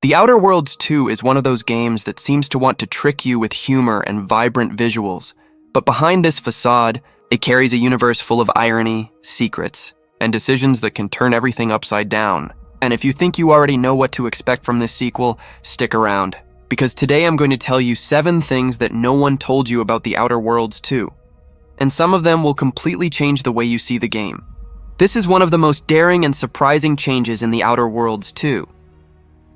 The Outer Worlds 2 is one of those games that seems to want to trick you with humor and vibrant visuals, but behind this facade, it carries a universe full of irony, secrets, and decisions that can turn everything upside down. And if you think you already know what to expect from this sequel, stick around, because today I'm going to tell you 7 things that no one told you about The Outer Worlds 2, and some of them will completely change the way you see the game. This is one of the most daring and surprising changes in The Outer Worlds 2.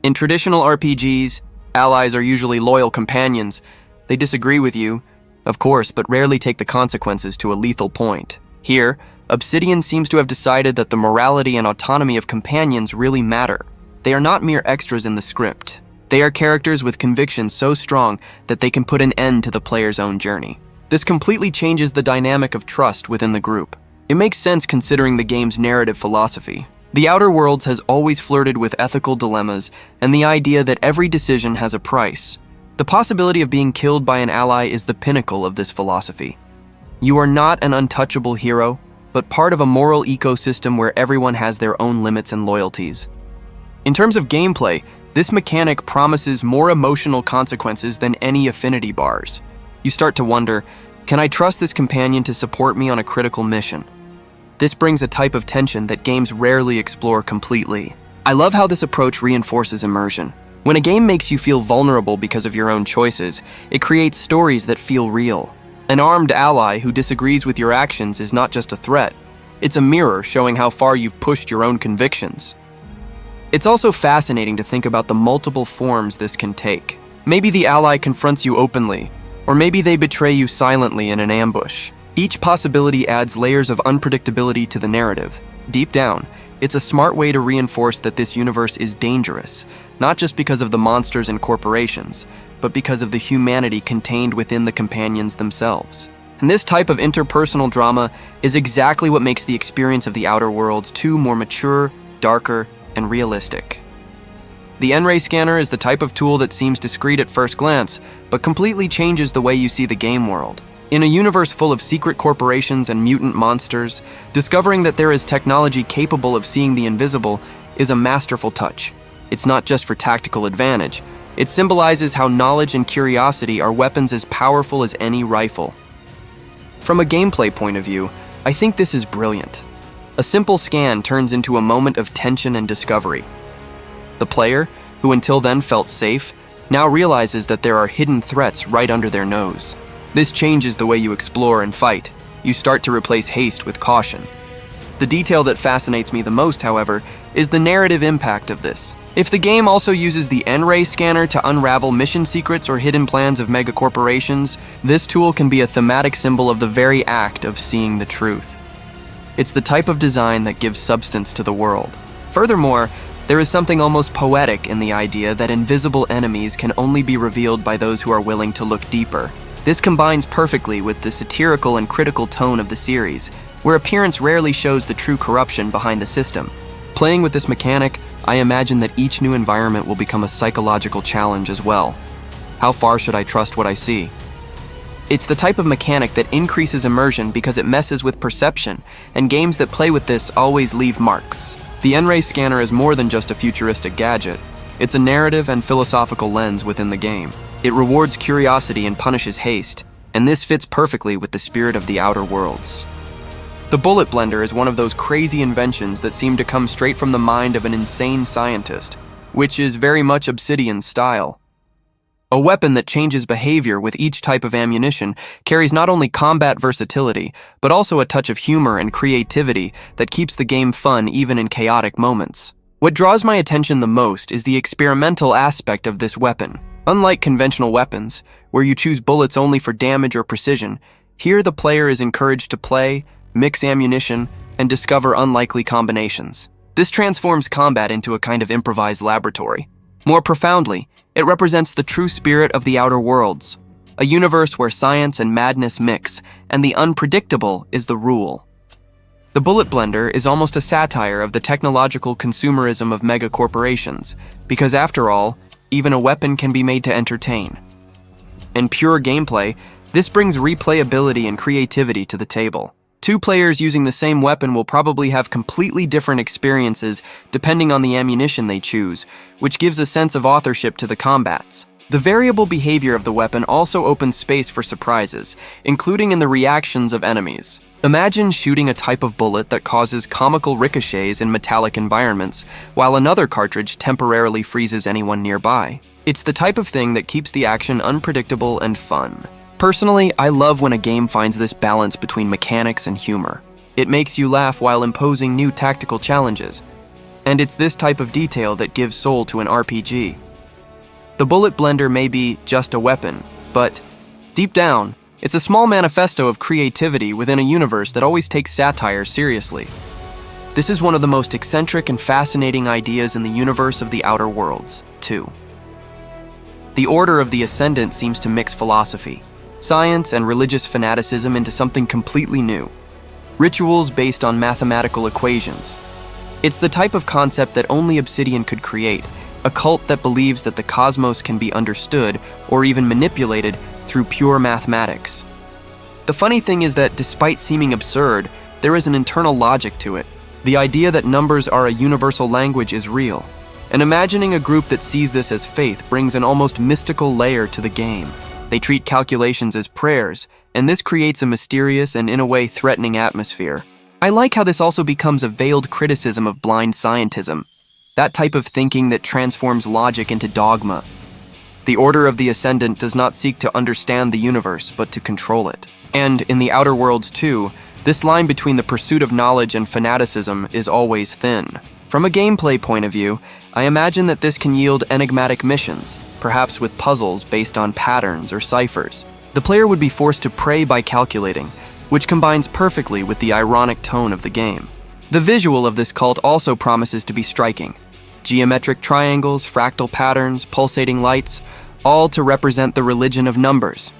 In traditional RPGs, allies are usually loyal companions. They disagree with you, of course, but rarely take the consequences to a lethal point. Here, Obsidian seems to have decided that the morality and autonomy of companions really matter. They are not mere extras in the script. They are characters with convictions so strong that they can put an end to the player's own journey. This completely changes the dynamic of trust within the group. It makes sense considering the game's narrative philosophy. The Outer Worlds has always flirted with ethical dilemmas and the idea that every decision has a price. The possibility of being killed by an ally is the pinnacle of this philosophy. You are not an untouchable hero, but part of a moral ecosystem where everyone has their own limits and loyalties. In terms of gameplay, this mechanic promises more emotional consequences than any affinity bars. You start to wonder, can I trust this companion to support me on a critical mission? This brings a type of tension that games rarely explore completely. I love how this approach reinforces immersion. When a game makes you feel vulnerable because of your own choices, it creates stories that feel real. An armed ally who disagrees with your actions is not just a threat. It's a mirror showing how far you've pushed your own convictions. It's also fascinating to think about the multiple forms this can take. Maybe the ally confronts you openly, or maybe they betray you silently in an ambush. Each possibility adds layers of unpredictability to the narrative. Deep down, it's a smart way to reinforce that this universe is dangerous, not just because of the monsters and corporations, but because of the humanity contained within the companions themselves. And this type of interpersonal drama is exactly what makes the experience of The Outer Worlds 2 more mature, darker, and realistic. The N-ray scanner is the type of tool that seems discreet at first glance, but completely changes the way you see the game world. In a universe full of secret corporations and mutant monsters, discovering that there is technology capable of seeing the invisible is a masterful touch. It's not just for tactical advantage. It symbolizes how knowledge and curiosity are weapons as powerful as any rifle. From a gameplay point of view, I think this is brilliant. A simple scan turns into a moment of tension and discovery. The player, who until then felt safe, now realizes that there are hidden threats right under their nose. This changes the way you explore and fight. You start to replace haste with caution. The detail that fascinates me the most, however, is the narrative impact of this. If the game also uses the N-ray scanner to unravel mission secrets or hidden plans of megacorporations, this tool can be a thematic symbol of the very act of seeing the truth. It's the type of design that gives substance to the world. Furthermore, there is something almost poetic in the idea that invisible enemies can only be revealed by those who are willing to look deeper. This combines perfectly with the satirical and critical tone of the series, where appearance rarely shows the true corruption behind the system. Playing with this mechanic, I imagine that each new environment will become a psychological challenge as well. How far should I trust what I see? It's the type of mechanic that increases immersion because it messes with perception, and games that play with this always leave marks. The N-ray scanner is more than just a futuristic gadget. It's a narrative and philosophical lens within the game. It rewards curiosity and punishes haste, and this fits perfectly with the spirit of The Outer Worlds. The bullet blender is one of those crazy inventions that seem to come straight from the mind of an insane scientist, which is very much Obsidian's style. A weapon that changes behavior with each type of ammunition carries not only combat versatility, but also a touch of humor and creativity that keeps the game fun even in chaotic moments. What draws my attention the most is the experimental aspect of this weapon. Unlike conventional weapons, where you choose bullets only for damage or precision, here the player is encouraged to play, mix ammunition, and discover unlikely combinations. This transforms combat into a kind of improvised laboratory. More profoundly, it represents the true spirit of The Outer Worlds, a universe where science and madness mix, and the unpredictable is the rule. The bullet blender is almost a satire of the technological consumerism of megacorporations, because after all, even a weapon can be made to entertain. In pure gameplay, this brings replayability and creativity to the table. Two players using the same weapon will probably have completely different experiences depending on the ammunition they choose, which gives a sense of authorship to the combats. The variable behavior of the weapon also opens space for surprises, including in the reactions of enemies. Imagine shooting a type of bullet that causes comical ricochets in metallic environments, while another cartridge temporarily freezes anyone nearby. It's the type of thing that keeps the action unpredictable and fun. Personally, I love when a game finds this balance between mechanics and humor. It makes you laugh while imposing new tactical challenges. And it's this type of detail that gives soul to an RPG. The bullet blender may be just a weapon, but deep down, it's a small manifesto of creativity within a universe that always takes satire seriously. This is one of the most eccentric and fascinating ideas in the universe of the Outer Worlds, too. The Order of the Ascendant seems to mix philosophy, science, and religious fanaticism into something completely new. Rituals based on mathematical equations. It's the type of concept that only Obsidian could create, a cult that believes that the cosmos can be understood or even manipulated through pure mathematics. The funny thing is that despite seeming absurd, there is an internal logic to it. The idea that numbers are a universal language is real. And imagining a group that sees this as faith brings an almost mystical layer to the game. They treat calculations as prayers, and this creates a mysterious and in a way threatening atmosphere. I like how this also becomes a veiled criticism of blind scientism, that type of thinking that transforms logic into dogma. The Order of the Ascendant does not seek to understand the universe, but to control it. And in the Outer Worlds too, this line between the pursuit of knowledge and fanaticism is always thin. From a gameplay point of view, I imagine that this can yield enigmatic missions, perhaps with puzzles based on patterns or ciphers. The player would be forced to pray by calculating, which combines perfectly with the ironic tone of the game. The visual of this cult also promises to be striking. Geometric triangles, fractal patterns, pulsating lights, all to represent the religion of numbers.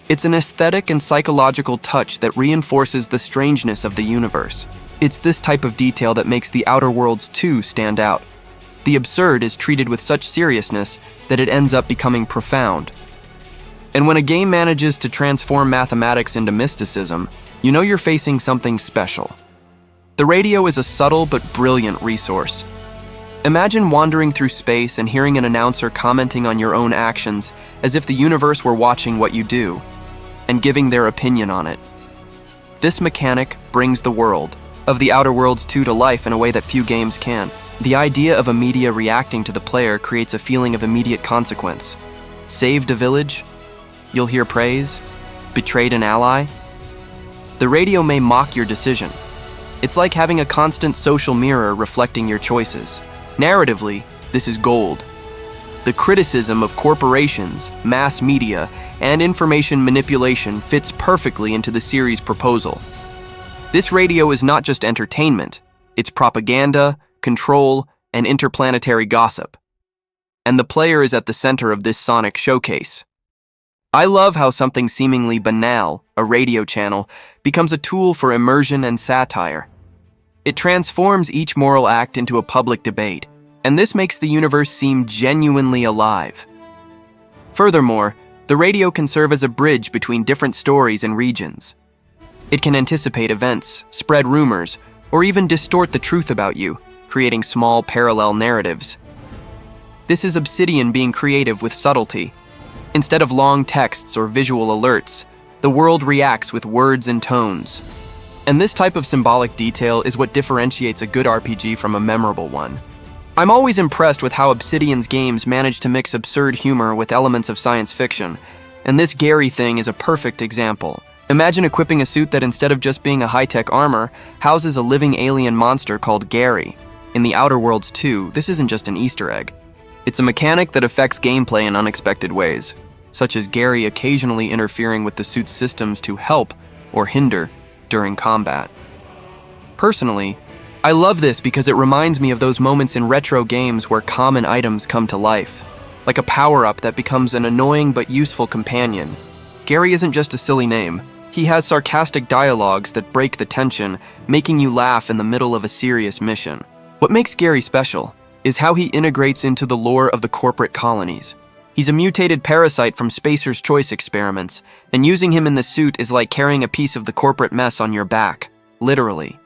It's an aesthetic and psychological touch that reinforces the strangeness of the universe. It's this type of detail that makes the Outer Worlds 2 stand out. The absurd is treated with such seriousness that it ends up becoming profound. And when a game manages to transform mathematics into mysticism, you know you're facing something special. The radio is a subtle but brilliant resource. Imagine wandering through space and hearing an announcer commenting on your own actions as if the universe were watching what you do and giving their opinion on it. This mechanic brings the world of the Outer Worlds 2 to life in a way that few games can. The idea of a media reacting to the player creates a feeling of immediate consequence. Saved a village? You'll hear praise? Betrayed an ally? The radio may mock your decision. It's like having a constant social mirror reflecting your choices. Narratively, this is gold. The criticism of corporations, mass media, and information manipulation fits perfectly into the series' proposal. This radio is not just entertainment, it's propaganda, control, and interplanetary gossip. And the player is at the center of this sonic showcase. I love how something seemingly banal, a radio channel, becomes a tool for immersion and satire. It transforms each moral act into a public debate, and this makes the universe seem genuinely alive. Furthermore, the radio can serve as a bridge between different stories and regions. It can anticipate events, spread rumors, or even distort the truth about you, creating small parallel narratives. This is Obsidian being creative with subtlety. Instead of long texts or visual alerts, the world reacts with words and tones. And this type of symbolic detail is what differentiates a good RPG from a memorable one. I'm always impressed with how Obsidian's games manage to mix absurd humor with elements of science fiction, and this Gary thing is a perfect example. Imagine equipping a suit that instead of just being a high-tech armor, houses a living alien monster called Gary. In the Outer Worlds 2, this isn't just an Easter egg. It's a mechanic that affects gameplay in unexpected ways, such as Gary occasionally interfering with the suit's systems to help or hinder during combat. Personally, I love this because it reminds me of those moments in retro games where common items come to life, like a power-up that becomes an annoying but useful companion. Gary isn't just a silly name. He has sarcastic dialogues that break the tension, making you laugh in the middle of a serious mission. What makes Gary special is how he integrates into the lore of the corporate colonies. He's a mutated parasite from Spacer's Choice experiments, and using him in the suit is like carrying a piece of the corporate mess on your back, literally.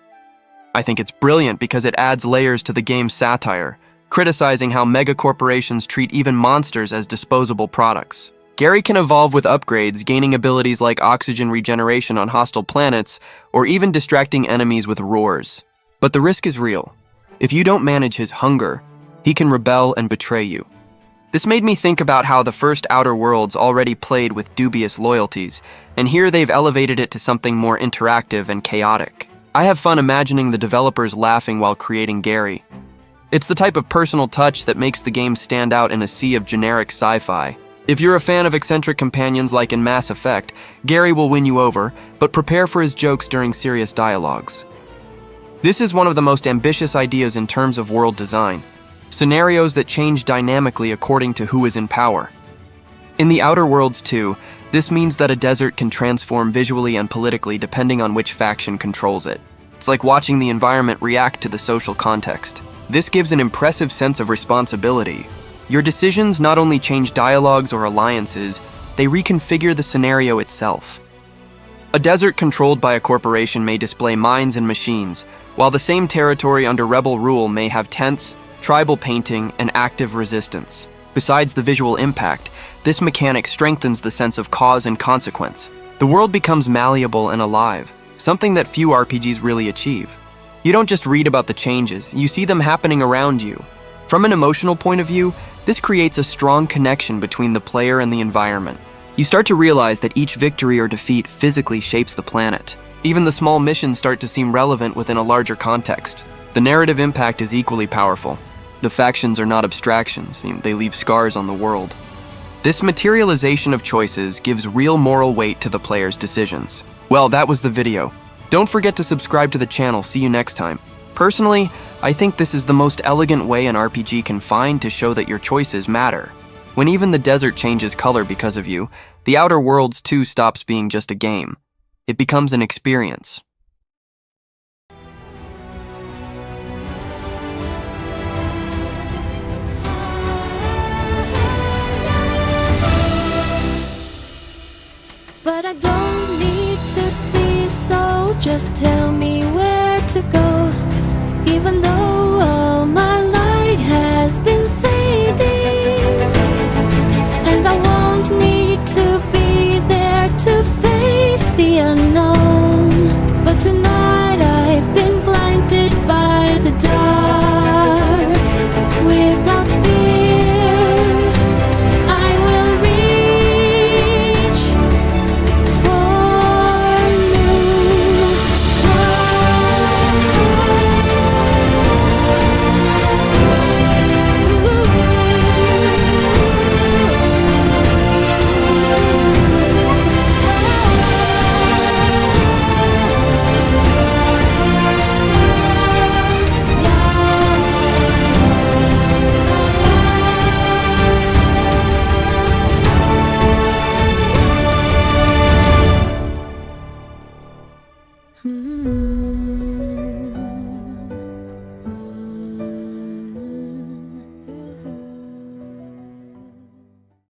I think it's brilliant because it adds layers to the game's satire, criticizing how megacorporations treat even monsters as disposable products. Gary can evolve with upgrades, gaining abilities like oxygen regeneration on hostile planets, or even distracting enemies with roars. But the risk is real. If you don't manage his hunger, he can rebel and betray you. This made me think about how the first Outer Worlds already played with dubious loyalties, and here they've elevated it to something more interactive and chaotic. I have fun imagining the developers laughing while creating Gary. It's the type of personal touch that makes the game stand out in a sea of generic sci-fi. If you're a fan of eccentric companions like in Mass Effect, Gary will win you over, but prepare for his jokes during serious dialogues. This is one of the most ambitious ideas in terms of world design. Scenarios that change dynamically according to who is in power. In the Outer Worlds 2, this means that a desert can transform visually and politically depending on which faction controls it. It's like watching the environment react to the social context. This gives an impressive sense of responsibility. Your decisions not only change dialogues or alliances, they reconfigure the scenario itself. A desert controlled by a corporation may display mines and machines, while the same territory under rebel rule may have tents, tribal painting, and active resistance. Besides the visual impact, this mechanic strengthens the sense of cause and consequence. The world becomes malleable and alive, something that few RPGs really achieve. You don't just read about the changes, you see them happening around you. From an emotional point of view, this creates a strong connection between the player and the environment. You start to realize that each victory or defeat physically shapes the planet. Even the small missions start to seem relevant within a larger context. The narrative impact is equally powerful. The factions are not abstractions, they leave scars on the world. This materialization of choices gives real moral weight to the player's decisions. Well, that was the video. Don't forget to subscribe to the channel. See you next time. Personally, I think this is the most elegant way an RPG can find to show that your choices matter. When even the desert changes color because of you, the Outer Worlds 2 stops being just a game. It becomes an experience. But I don't need to see, so just tell